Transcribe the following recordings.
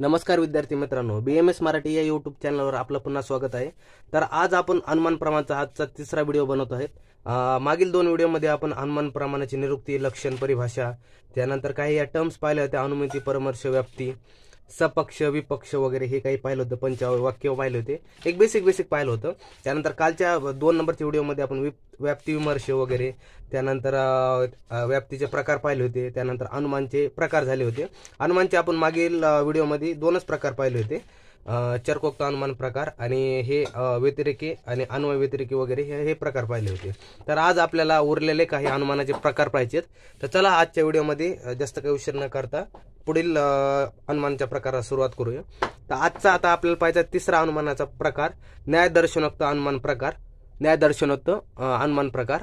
नमस्कार विद्यार्थी मित्रांनो, BMS मराठी या यूट्यूब चॅनलवर आपलं पुन्हा स्वागत आहे। तर आज आपण अनुमान प्रमाणाचा आजचा तिसरा व्हिडिओ बनवत आहोत। मागील दोन व्हिडिओमध्ये आपण अनुमान प्रमाणाची निरुक्ती, लक्षण, परिभाषा, त्यानंतर काही या टर्म्स पाहिल्या होत्या, अनुमिती, परामर्श, व्याप्ती, सपक्ष, विपक्ष वगैरे हे काही पाहिलं होतं, पंचावय वाक्य पाहिले होते, एक बेसिक पाहिलं होतं। त्यानंतर कालच्या 2 नंबरच्या व्हिडिओमध्ये आपण व्याप्ती विमर्श वगैरे, त्यानंतर व्याप्तीचे प्रकार पाहिले होते, त्यानंतर अनुमानचे प्रकार झाले होते। अनुमानचे आपण मागील व्हिडिओमध्ये 2च प्रकार पाहिले होते, चरकोक्त अनुमान प्रकार आणि हे व्यतिरेकी आणि अन्वय व्यतिरेकी वगैरे हे प्रकार पाहिले होते। तर आज आपल्याला उरलेले काही अनुमानाचे प्रकार पाहिजेत। तर चला आजच्या व्हिडिओमध्ये जास्त काही उशीर न करता पुढील अनुमानाच्या प्रकाराला सुरुवात करूया। तर आजचा आता आपल्याला पाहिजे तिसरा अनुमानाचा प्रकार, न्यायदर्शनोक्त अनुमान प्रकार। न्यायदर्शनोक्त अनुमान प्रकार,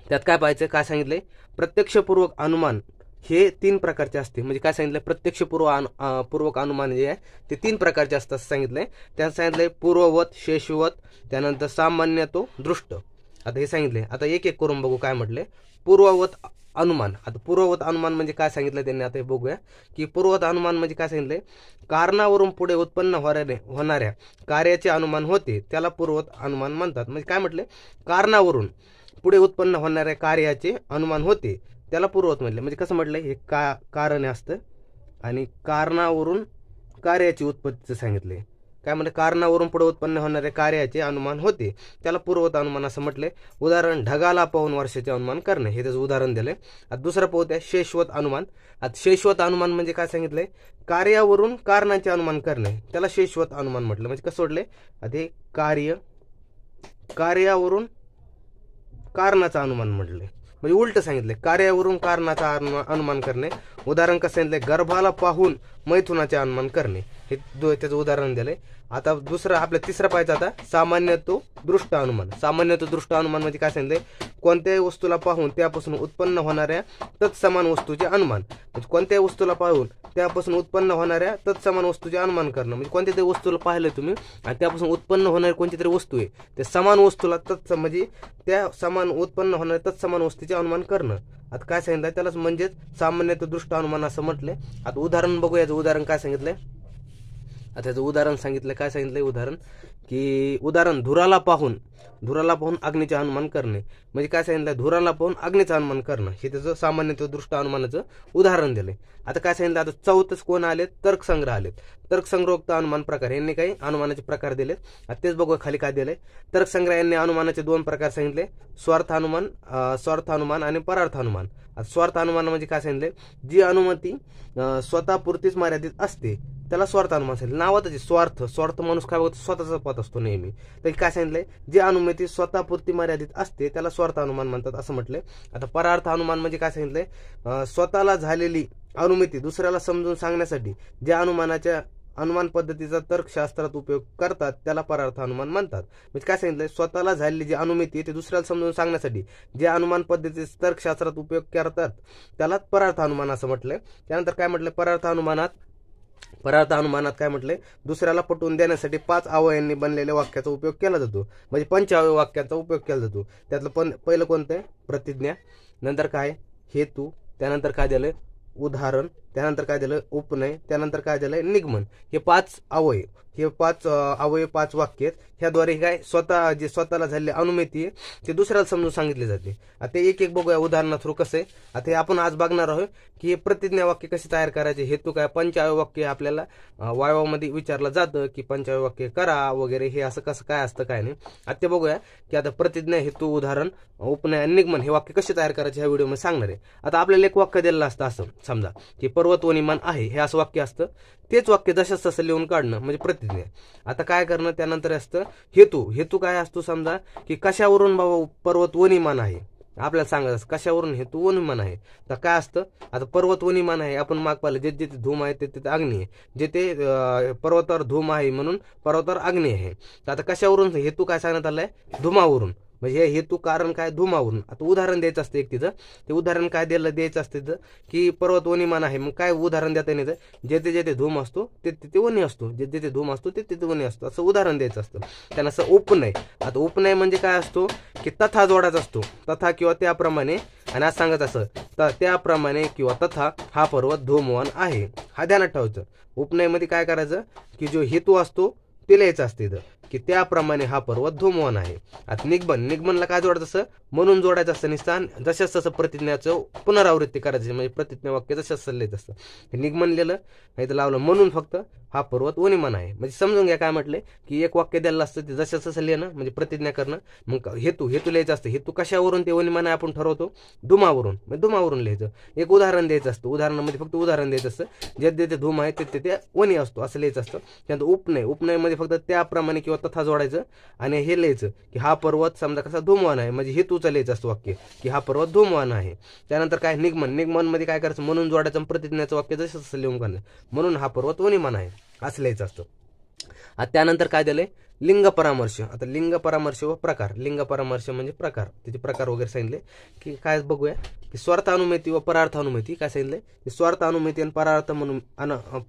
त्यात काय पाहायचं, काय सांगितलंय, प्रत्यक्षपूर्वक अनुमान हे 3 प्रकारचे असते। म्हणजे काय सांगितलंय, प्रत्यक्षपूर्वक अनुमान जे आहे ते 3 प्रकारचे असतात सांगितलंय। त्यात सांगितलंय पूर्ववत, शेषवत, त्यानंतर सामान्य तो दृष्ट। आता हे सांगितलंय, आता एक एक करून बघू काय म्हटले। पूर्ववत अनुमान, आता पूर्ववत अनुमान म्हणजे काय सांगितलं त्यांनी, आता हे बघूया की पूर्ववत अनुमान म्हणजे काय सांगितलंय, कारणावरून पुढे उत्पन्न होणाऱ्या कार्याचे अनुमान होते त्याला पूर्ववत अनुमान म्हणतात। म्हणजे काय म्हटले, कारणावरून पुढे उत्पन्न होणाऱ्या कार्याचे अनुमान होते त्याला पूर्ववत म्हटले। म्हणजे कसं म्हटलंय, हे कारण असतं आणि कारणावरून कार्याची उत्पत्तीचं सांगितले। काय म्हणजे, कारणावरून पुढे उत्पन्न होणाऱ्या कार्याचे अनुमान होते त्याला पूर्ववत अनुमान असं म्हटलंय। उदाहरण, ढगाला पाहून वर्षाचे अनुमान करणे, हे त्याचं उदाहरण दिलंय। आता दुसरं पाहूया, शेषवत अनुमान। आता शेषवत अनुमान म्हणजे काय सांगितलंय, कार्यावरून कारणाचे अनुमान करणे त्याला शेषवत अनुमान म्हटलं। म्हणजे कसं म्हटलंय, आता हे कार्यावरून कारणाचं अनुमान म्हटलंय, म्हणजे उलट सांगितलंय, कार्यावरून कारणाचा अनुमान करणे। उदाहरण कसं सांगितलंय, गर्भाला पाहून मैथुनाचे अनुमान करणे, हे त्याचं उदाहरण दिलंय। आता दुसरं आपल्या तिसरं पाहायचं, आता सामान्य तो दृष्ट अनुमान। सामान्य तो दृष्ट अनुमान म्हणजे काय सांगितलंय, कोणत्याही वस्तूला पाहून त्यापासून उत्पन्न होणाऱ्या तत्समान वस्तूचे अनुमान। म्हणजे कोणत्याही वस्तूला पाहून त्यापासून उत्पन्न होणाऱ्या तत्समान वस्तूचे अनुमान करणं, म्हणजे कोणत्या तरी वस्तूला पाहिलं तुम्ही आणि त्यापासून उत्पन्न होणारी कोणती तरी वस्तू आहे, त्या समान वस्तूला म्हणजे त्या समान उत्पन्न होणाऱ्या तत्समान वस्तूचे अनुमान करणं। आता काय सांगितलंय, त्यालाच म्हणजेच सामान्य तो दृष्ट अनुमान असं म्हटलंय। आता उदाहरण बघूया, याचं उदाहरण काय सांगितलंय। आता याचं उदाहरण सांगितलं, काय सांगितलंय उदाहरण, की उदाहरण, धुराला पाहून अग्नीचे अनुमान करणे। म्हणजे काय सांगितलं, धुराला पाहून अग्नीचं अनुमान करणं, हे त्याचं सामान्य तो दृष्ट अनुमानाचं उदाहरण दिलंय। आता काय सांगितलं, आता चौथंच कोण आले, तर्कसंग्रह आलेत। तर्कसंग्रहोक्त अनुमान प्रकार, यांनी काही अनुमानाचे प्रकार दिलेत। आता तेच बघू खाली काय दिलंय। तर्कसंग्रह यांनी अनुमानाचे 2 प्रकार सांगितले, स्वार्थ अनुमान आणि परार्थ अनुमान। आता स्वार्थ अनुमान म्हणजे काय सांगितले, जी अनुमती स्वतःपुरतीच मर्यादित असते त्याला स्वार्थ अनुमान सांगितलं। नावातच स्वार्थ माणूस काय बघतो, स्वतःचा पद असतो नेहमी। तर काय सांगितलंय, जी अनुमती स्वतःपुरती मर्यादित असते त्याला स्वार्थ अनुमान म्हणतात असं म्हटलंय। आता परार्थ अनुमान म्हणजे काय सांगितलंय, स्वतःला झालेली अनुमती दुसऱ्याला समजून सांगण्यासाठी ज्या अनुमान पद्धतीचा तर्कशास्त्रात उपयोग करतात त्याला परार्थ अनुमान म्हणतात। म्हणजे काय सांगितलंय, स्वतःला झालेली जी अनुमती ते दुसऱ्याला समजून सांगण्यासाठी जे अनुमान पद्धतीचा तर्कशास्त्रात उपयोग करतात त्याला परार्थ अनुमान असं म्हटलंय। त्यानंतर काय म्हटलंय, परार्थ अनुमानात काय म्हटलंय, दुसऱ्याला पटवून देण्यासाठी 5 अवयवांनी बनलेल्या वाक्याचा उपयोग केला जातो, म्हणजे पंचावय वाक्याचा उपयोग केला जातो। त्यातलं पहिलं कोणतं आहे, प्रतिज्ञा, नंतर काय हेतू, त्यानंतर काय दिलंय उदाहरण, त्यानंतर काय दिलं उपनय, त्यानंतर काय दिलंय निगमन। हे 5 अवयव 5 वाक्य आहेत। ह्याद्वारे काय स्वतःला झालेली अनुमती आहे ते दुसऱ्याला समजून सांगितले जाते। आता एक एक बघूया उदाहरणा थ्रू कसं आहे। आता हे आपण आज बघणार आहोत की हे प्रतिज्ञा वाक्य कसे तयार करायचे, हेतू काय, पंचावय वाक्य आपल्याला वायवामध्ये विचारलं जातं की पंचावय वाक्य करा वगैरे, हे असं कसं काय असतं काय नाही। आता ते बघूया की आता प्रतिज्ञा, हेतू, उदाहरण, उपनय आणि निगमन हे वाक्य कसे तयार करायचे ह्या व्हिडिओमध्ये सांगणार आहे। आता आपल्याला एक वाक्य दिलेलं असतं, असं समजा की पर्वत वनिमान आहे, हे असं वाक्य असतं। तेच वाक्य जसं तसं लिहून काढणं म्हणजे प्रतिज्ञा। आता काय करणं, त्यानंतर असतं हेतू काय असतो, समजा की कशावरून बाबा पर्वत वनिमान आहे, आपल्याला सांगायचं कशावरून हेतू वनिमान आहे। तर काय असतं, आता पर्वत वनिमान आहे, आपण माग पाहिलं जे जिथे धूम आहे ते अग्नी आहे, जिथे पर्वतावर धूम आहे म्हणून पर्वतावर अग्नी आहे। तर आता कशावरून हेतू काय सांगण्यात आलाय, धुमावरून, म्हणजे हे हेतू कारण काय, धुमावरून। आता उदाहरण द्यायचं असतं एक तिथं, ते उदाहरण काय द्यायचं असतं तिथं की पर्वत वनिमान आहे, मग काय उदाहरण देता येतं, जेथे जेथे धूम असतो तिथे वनी असतो, जेथे धूम असतो तिथे वनी असतो, असं उदाहरण द्यायचं असतं। त्यांना असं उपनय। आता उपनय म्हणजे काय असतो की तथा जोडायचा असतो, तथा किंवा त्याप्रमाणे आणि आज सांगत असं तर त्याप्रमाणे किंवा तथा हा पर्वत धूमवान आहे. हा ध्यानात ठेवायचं. उपनयमध्ये काय करायचं की जो हेतू असतो ते लिहायचं असते इथं की त्याप्रमाणे हा पर्वत धूमवान आहे. आता निगमनला काय जोडायचं असं म्हणून जोडायचं असतं निस्थान जशाच तसं प्रतिज्ञाचं पुनरावृत्ती करायची म्हणजे प्रतिज्ञा वाक्य जशाच लिहायचं असतं. हे निगमन लिहिलं नाही तर लावलं म्हणून फक्त हा पर्वत वनिमान आहे. म्हणजे समजून घ्या काय म्हटलंय की एक वाक्य द्यायला असतं ते जशाच तसं लिहिणं म्हणजे प्रतिज्ञा करणं. मग हेतू लिहायचं असतं. हेतू कशावरून ते वनिमान आहे आपण ठरवतो धुमावरून म्हणजे धुमावरून लिहायचं. एक उदाहरण द्यायचं असतं. उदाहरणामध्ये फक्त उदाहरण द्यायचं असतं जे ते धूम आहे ते वनी असतो असं लिहायचं असतं. त्यानंतर उपनयमध्ये फक्त त्याप्रमाणे किंवा तथा जोडायचं आणि हे लिहायचं की हा पर्वत समजा कसा धूमवान आहे म्हणजे हेतूचं लिहायचं असतं वाक्य की हा पर्वत धूमवान आहे. त्यानंतर काय निगमनमध्ये काय करायचं म्हणून जोडायचं प्रतिज्ञाचं वाक्य जसं तसं लिहून काढलं म्हणून हा पर्वत वनिमान आहे असं लिहायचं असतं. आता त्यानंतर काय दिलंय लिंग परामर्श. आता लिंग परामर्श व प्रकार. लिंग परामर्श म्हणजे प्रकार त्याचे प्रकार वगैरे सांगितले की काय बघूया की स्वार्थानुमती व परार्थानुमती काय सांगितलंय की स्वार्थानुमती आणि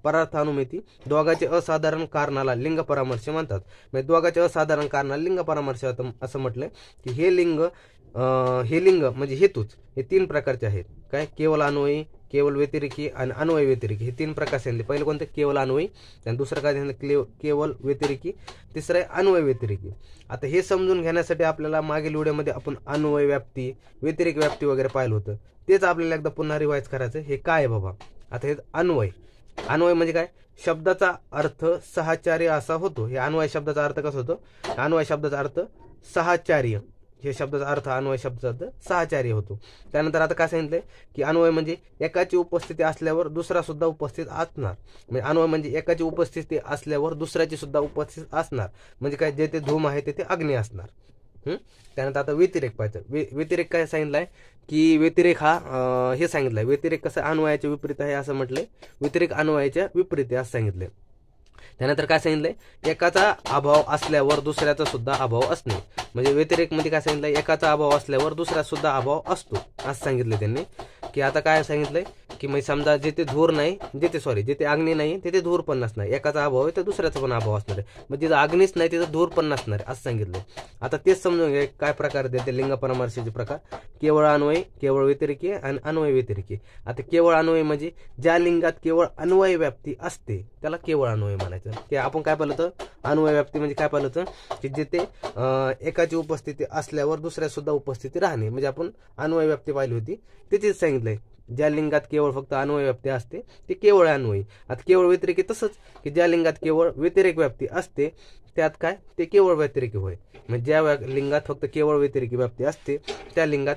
परार्थानुमती दोघांचे असाधारण कारणाला लिंग परामर्श म्हणतात. म्हणजे दोघांचे असाधारण कारणाला लिंग परामर्श असं म्हटलंय की हे लिंग म्हणजे हेतूच हे 3 प्रकारचे आहेत. काय केवळ अन्वयी केवळ व्यतिरिकी आणि अन्वय व्यतिरिकी हे 3 प्रकार सांगितले. पहिलं कोणतं केवळ अन्वयी आणि दुसरं काय सांगितलं केवळ व्यतिरिकी तिसरं आहे अन्वय व्यतिरिकी. आता हे समजून घेण्यासाठी आपल्याला मागील व्हिडिओमध्ये आपण अन्वय व्याप्ती व्यतिरिक व्याप्ती वगैरे पाहिलं होतं तेच आपल्याला एकदा पुन्हा रिवाइज करायचं. हे काय आहे बाबा आता हे अन्वय म्हणजे काय शब्दाचा अर्थ सहचार्य असा होतो. हे अन्वय शब्दाचा अर्थ कसा होतो अन्वय शब्दाचा अर्थ सहचार्य हे शब्दाचा अर्थ अन्वय शब्दाचा अर्थ सहचार्य होतो. त्यानंतर आता काय सांगितलंय की अन्वय म्हणजे एकाची उपस्थिती असल्यावर दुसरा सुद्धा उपस्थित असणार. म्हणजे अन्वय म्हणजे एकाची उपस्थिती असल्यावर दुसऱ्याची सुद्धा उपस्थित असणार म्हणजे काय जे ते धूम आहे ते अग्नी असणार. त्यानंतर आता व्यतिरेक पाहिजे. व्यतिरेक काय सांगितलंय की व्यतिरेक हा हे सांगितलंय व्यतिरेक कसं अन्वयाच्या विपरीत आहे असं म्हटलंय. व्यतिरेक अन्वयाच्या विपरीत आहे असं सांगितलंय. त्यानंतर काय सांगितलंय एकाचा अभाव असल्यावर दुसऱ्याचा सुद्धा अभाव असणे. म्हणजे व्यतिरेक मध्ये काय सांगितलंय एकाचा अभाव असल्यावर दुसऱ्या सुद्धा अभाव असतो असं सांगितलं त्यांनी. की आता काय सांगितलंय की म्हणजे समजा जेथे धूर नाही जेथे अग्नी नाही तेथे धूर पण नसणार. एकाचा अभाव आहे तर दुसऱ्याचा पण अभाव असणार आहे. म्हणजे जिथं अग्नीच नाही तिथं धूर पण नसणार आहे असं सांगितलंय. आता तेच समजून घ्या काय प्रकार देते लिंग परामर्शाचे प्रकार. केवळ अन्वय केवळ व्यतिरिकी आणि अन्वय व्यतिरिकी. आता केवळ अन्वय म्हणजे ज्या लिंगात केवळ अन्वय व्याप्ती असते त्याला केवळ अन्वय म्हणायचं. की आपण काय पाहिलं होतं अन्वय व्याप्ती म्हणजे काय पाहिलं होतं की जिथे एकाची उपस्थिती असल्यावर दुसऱ्या सुद्धा उपस्थिती राहणे म्हणजे आपण अन्वय व्याप्ती पाहिली होती. तिथेच सांगितलंय ज्या लिंगात केवळ फक्त अन्वय व्याप्ती असते ते केवळ अन्वयी. आता केवळ व्यतिरेकी तसंच की ज्या लिंगात केवळ व्यतिरेक व्याप्ती असते त्यात काय ते केवळ व्यतिरेकी होय. म्हणजे ज्या लिंगात फक्त केवळ व्यतिरेकी व्याप्ती असते त्या लिंगात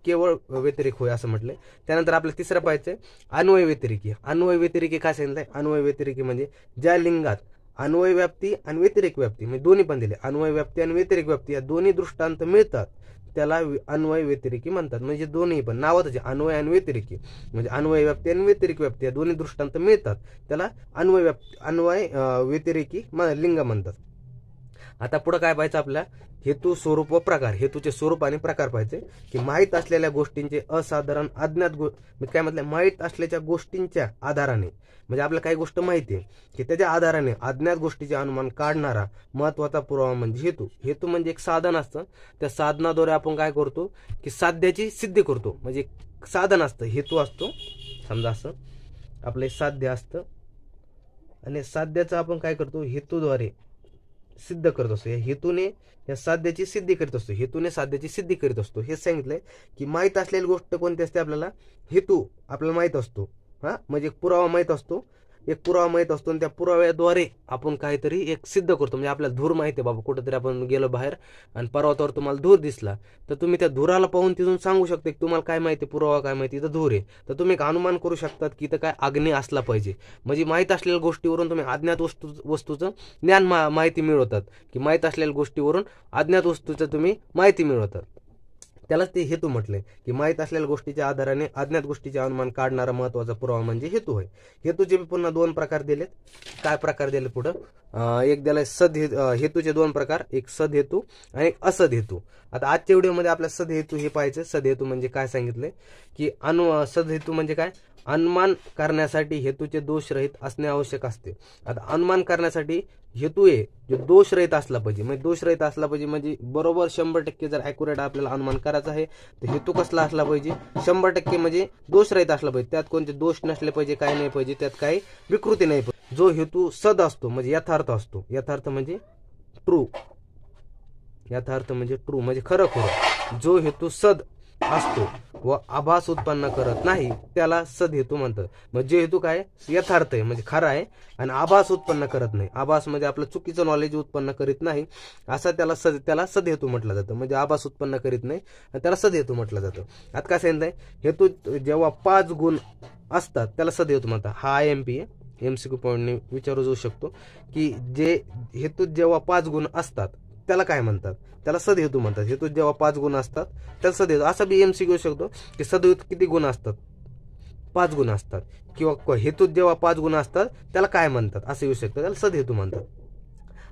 केवळ व्यतिरेक होय असं म्हटलंय. त्यानंतर आपलं तिसरं पाहायचं अन्वय व्यतिरेकी. अन्वय व्यतिरेकी काय सांगितलंय अन्वय व्यतिरेकी म्हणजे ज्या लिंगात अन्वय व्याप्ती आणि व्यतिरेक व्याप्ती म्हणजे दोन्ही पण दिले अन्वय व्याप्ती आणि व्यतिरेक व्याप्ती या दोन्ही दृष्टांत मिळतात त्याला अन्वय व्यतिरेकी म्हणतात. म्हणजे दोन्ही पण नावातच अन्वय आणि व्यतिरेकी म्हणजे अन्वय व्याप्ती आणि व्यतिरेक व्याप्ती या दोन्ही दृष्टांत मिळतात त्याला अन्वय व्यतिरेकी लिंग म्हणतात. आता पुढे काय पाहायचं आपल्याला हेतू स्वरूप व प्रकार. हेतूचे स्वरूप आणि प्रकार पाहिजे की माहीत असलेल्या गोष्टींचे असाधारण अज्ञात म्हणजे काय म्हटलं माहीत असलेल्या गोष्टींच्या आधाराने म्हणजे आपल्याला काही गोष्ट माहिती आहे की त्याच्या आधाराने अज्ञात गोष्टीचे अनुमान काढणारा महत्वाचा पुरावा म्हणजे हेतू म्हणजे एक साधन असतं. त्या साधनाद्वारे आपण काय करतो की साध्याची सिद्धी करतो. म्हणजे साधन असतं हेतू असतो समजा असं आपलं साध्य असतं आणि साध्याचं आपण काय करतो हेतूद्वारे सिद्ध करत असतो. या हेतूने या साध्याची सिद्धी करीत असतो. हेतूने साध्याची सिद्धी करीत असतो. हे सांगितलंय की माहीत असलेली गोष्ट कोणती असते आपल्याला हेतू आपल्याला माहित असतो. म्हणजे एक पुरावा माहित असतो आणि त्या पुराव्याद्वारे आपण काहीतरी एक सिद्ध करतो. म्हणजे आपल्याला धूर माहिती आहे बाबा कुठेतरी आपण गेलो बाहेर आणि पर्वतावर तुम्हाला धूर दिसला तर तुम्ही त्या धुराला पाहून तिथून सांगू शकता की तुम्हाला काय माहिती पुरावा काय माहिती इथं धूर आहे तर तुम्ही एक अनुमान करू शकतात की इथं काय अग्नी असला पाहिजे. म्हणजे माहीत असलेल्या गोष्टीवरून तुम्ही अज्ञात वस्तूचं ज्ञान माहिती मिळवतात की माहीत असलेल्या गोष्टीवरून अज्ञात वस्तूचं तुम्ही माहिती मिळवतात. त्यालाच ते हेतू म्हटलंय की माहीत असलेल्या गोष्टीच्या आधाराने अज्ञात गोष्टीचे अनुमान काढणारा महत्वाचा पुरावा म्हणजे हेतू होय. हेतूचे पुन्हा 2 प्रकार दिलेत. काय प्रकार दिले पुढं एक दिलाय हेतूचे 2 प्रकार एक सद हेतू आणि एक असद हेतू. आता आजच्या व्हिडिओमध्ये आपल्या सद हेतू हे पाहायचं. सद हेतू म्हणजे काय सांगितलंय की सद हेतू म्हणजे काय अनुमान करण्यासाठी हेतूचे दोषरहित असणे आवश्यक असते. आता अनुमान करण्यासाठी हेतू आहे जो दोषरहित असला पाहिजे. म्हणजे दोषरहित असला पाहिजे म्हणजे बरोबर 100% जर ॲक्युरेट आपल्याला अनुमान करायचं आहे तर हेतू कसला असला पाहिजे 100% म्हणजे दोषरहित असला पाहिजे. त्यात कोणते दोष नसले पाहिजे, काय नाही पाहिजे, त्यात काही विकृती नाही पाहिजे. जो हेतू सद असतो म्हणजे यथार्थ असतो, यथार्थ म्हणजे ट्रू, यथार्थ म्हणजे ट्रू म्हणजे खरं खरं. जो हेतू सद असतो व आभास उत्पन्न करत नाही त्याला सद हेतू म्हणतात. म्हणजे हेतू काय यथार्थ आहे म्हणजे खरा आहे आणि आभास उत्पन्न करत नाही. आभास म्हणजे आपलं चुकीचं नॉलेज उत्पन्न करीत नाही असा त्याला सद हेतू म्हटलं जातं. म्हणजे आभास उत्पन्न करीत नाही त्याला सद हेतू म्हटलं जातं. आता काय सांगितलंय हेतू जेव्हा 5 गुण असतात त्याला सद हेतू म्हणतात. हा IMP आहे, MCQ पॉईंटने विचारू जाऊ शकतो की जे हेतू जेव्हा 5 गुण असतात त्याला काय म्हणतात, त्याला सद हेतू म्हणतात. हेतू जेव्हा 5 गुण असतात त्याला सद हेतू. असा बी MCQ येऊ शकतो की सद हेतू किती गुण असतात, 5 गुण असतात, किंवा हेतू जेव्हा 5 गुण असतात त्याला काय म्हणतात असं येऊ शकतं, त्याला सद हेतू म्हणतात.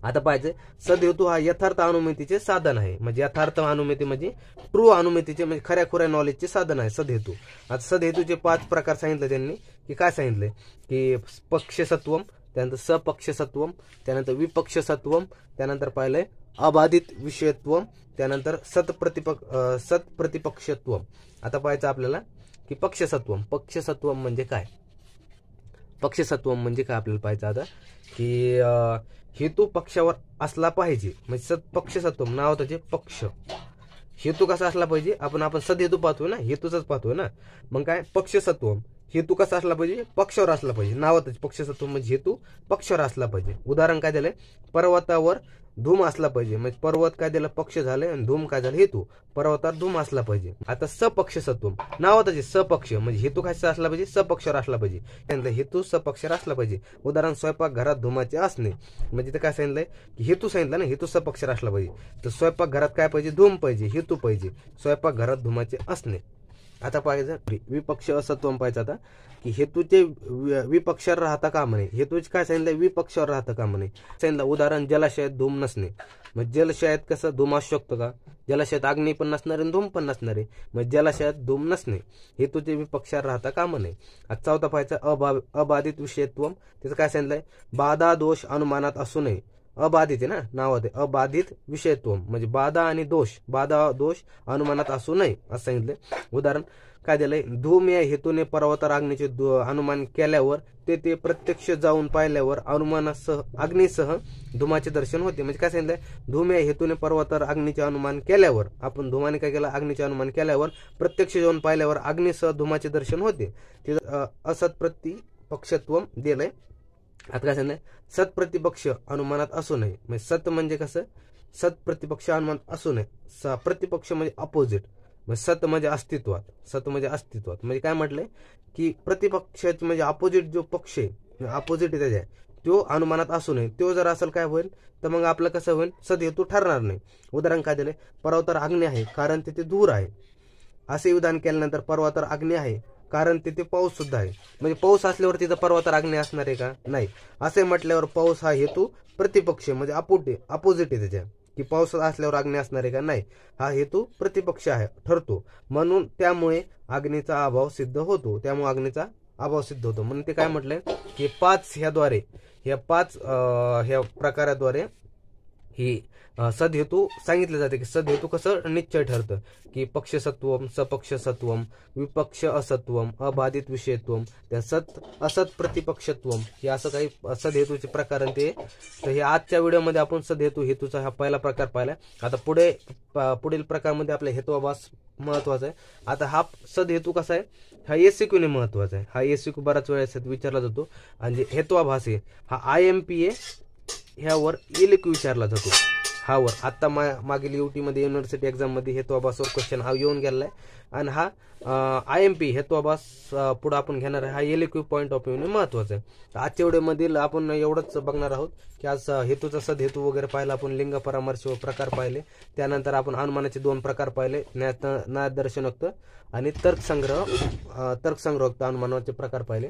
आता पाहिजे सद हेतू हा यथार्थ अनुमतीचे साधन आहे. म्हणजे यथार्थ अनुमती म्हणजे ट्रू अनुमतीचे म्हणजे खऱ्या खुऱ्या नॉलेजचे साधन आहे सद हेतू. आता सद हेतूचे 5 प्रकार सांगितले त्यांनी की काय सांगितले की पक्षसत्वम, त्यानंतर सपक्षसत्वम, त्यानंतर विपक्षसत्वम, त्यानंतर पाहिलंय अबाधित विषयत्वम, त्यानंतर सत्प्रतिपक्षत्वम. आता पाहायचं आपल्याला की पक्षसत्वम. पक्षसत्वम म्हणजे काय, पक्षसत्वम म्हणजे काय आपल्याला पाहायचं आता की हेतू पक्षावर असला पाहिजे. म्हणजे पक्षसत्वम नाव त्याचे पक्ष. हेतू कसा असला पाहिजे, आपण सदहेतू पाहतोय ना, हेतूचाच पाहतोय ना. मग काय पक्षसत्वम हेतू कसा असला पाहिजे, पक्षावर असला पाहिजे. नावातच पक्षसत्वम म्हणजे हेतू पक्षावर असला पाहिजे. उदाहरण काय दिलंय, पर्वतावर धूम असला पाहिजे. म्हणजे पर्वत काय दिलं पक्ष झाले आणि धूम काय झालं हेतू. पर्वतावर धूम असला पाहिजे. आता सपक्षसत्वम नावातच सपक्ष म्हणजे हेतू कसा असला पाहिजे, सपक्षावर असला पाहिजे. त्यानंतर हेतू सपक्षावर असला पाहिजे. उदाहरण स्वयंपाक घरात धुमाचे असणे. म्हणजे ते काय सांगितलंय की हेतू सांगितलं ना, हेतू सपक्षावर असला पाहिजे. तर स्वयंपाक घरात काय पाहिजे, धूम पाहिजे, हेतू पाहिजे. स्वयंपाक घरात धुमाचे असणे. आता पाहिजे विपक्ष असत्वम पाहिजे. आता की हेतूचे विपक्षावर राहता कामा नये. हेतूचे काय सांगितलं विपक्षावर राहता कामा नये सांगितलं. उदाहरण जलाशयात धूम नसणे. मग जलाशयात कसं धूम असू शकतो का, जलाशयात अग्नी पण नसणार आणि धूम पण नसणार आहे. मग जलाशयात धूम नसणे हेतूचे विपक्षावर राहता कामा नये. आता चौथा पाहायचा अबाधित विषयत्वम. त्याचं काय सांगितलंय बाधा दोष अनुमानात असू नये. अबाधित आहे ना नावात आहे, अबाधित विषयत्वम म्हणजे बाधा आणि दोष, बाधा दोष अनुमानात असू नये असं सांगितलंय. उदाहरण काय दिलंय, धूम या हेतूने पर्वतावर अग्नीचे अनुमान केल्यावर ते प्रत्यक्ष जाऊन पाहिल्यावर अनुमानासह अग्नीसह धुमाचे दर्शन होते. म्हणजे काय सांगितलंय, धूम या हेतूने पर्वतावर अग्नीचे अनुमान केल्यावर, आपण धुमाने काय केलं अग्नीचे अनुमान केल्यावर प्रत्यक्ष जाऊन पाहिल्यावर अग्नीसह धुमाचे दर्शन होते. ते असत्प्रतिपक्षत्वम दिलंय. आता काय सांगितलंय सत्प्रतिपक्ष अनुमानात असू नये. म्हणजे सत म्हणजे कसं, सत्प्रतिपक्ष अनुमानात असू नये. प्रतिपक्ष म्हणजे अपोजिट. म्हणजे सत म्हणजे अस्तित्वात, सत म्हणजे अस्तित्वात. म्हणजे काय म्हटलंय की प्रतिपक्षाचे म्हणजे अपोजिट जो पक्ष आहे, अपोजिट आहे त्याच्या, तो अनुमानात असू नये. तो जर असेल काय होईल तर मग आपलं कसं होईल, सदहेतू ठरणार नाही. उदाहरण काय दिलंय, पर्वतावर अग्नी आहे कारण तिथे धूर आहे. असे विधान केल्यानंतर पर्वतावर अग्नी आहे कारण तिथे पाऊस सुद्धा आहे. म्हणजे पाऊस असल्यावर तिथं पर्वतावर अग्नी असणार आहे का, नाही. असे म्हटल्यावर पाऊस हा हेतू प्रतिपक्ष म्हणजे अपोजिट आहे त्याच्या, की पाऊस असल्यावर अग्नी असणार आहे का, नाही. हा हेतू प्रतिपक्ष आहे ठरतो. म्हणून त्यामुळे अग्नीचा अभाव सिद्ध होतो. त्यामुळे अग्नीचा अभाव सिद्ध होतो. म्हणून ते काय म्हटलंय की 5 ह्या प्रकाराद्वारे ही सदहेतू सांगितले जाते की सदहेतू कसं निश्चय ठरतं की पक्षसत्वम, सपक्षसत्वम, विपक्ष असत्वम, अबाधित विषयत्वम, त्या असत प्रतिपक्षत्वम, हे असं काही सदहेतूचे प्रकार ते. तर हे आजच्या व्हिडिओमध्ये आपण सदहेतू हेतूचा हा पहिला प्रकार पाहिला. आता पुढील प्रकारमध्ये आपला हेतुआभास महत्वाचा आहे. आता हा सदहेतू कसा आहे, हा SCQ ने महत्वाचा आहे. हा SCQ बराच वेळेस विचारला जातो. आणि हेतुआभास आहे हा IMPA ह्यावर LQ विचारला जातो. हावर आता मागील UT मध्ये युनिव्हर्सिटी एक्झाम मध्ये हेतुआभासवर क्वेश्चन हा येऊन गेलाय. आणि हा IMP हेतुआभास पुढे आपण घेणार आहे. हा LQ पॉईंट ऑफ व्ह्यू ने महत्वाचा आहे. आजच्या व्हिडिओमधील आपण एवढंच बघणार आहोत की आज हेतूचा सदहेतू वगैरे पाहिला आपण, लिंग परामर्श प्रकार पाहिले, त्यानंतर आपण अनुमानाचे 2 प्रकार पाहिले, न्यायदर्शनोक्त आणि तर्कसंग्रहोक्त अनुमानाचे प्रकार पाहिले.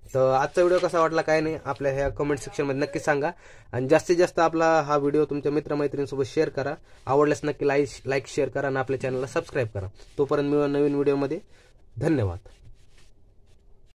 तर आजचा व्हिडिओ कसा वाटला काय नाही आपल्या ह्या कमेंट सेक्शन मध्ये नक्की सांगा. आणि जास्तीत जास्त आपला हा व्हिडिओ तुमच्या मित्रमैत्रिणींसोबत शेअर करा. आवडल्यास नक्की लाईक शेअर करा आणि आपल्या चॅनलला सबस्क्राईब करा. तोपर्यंत मिळून नवीन व्हिडिओमध्ये. धन्यवाद.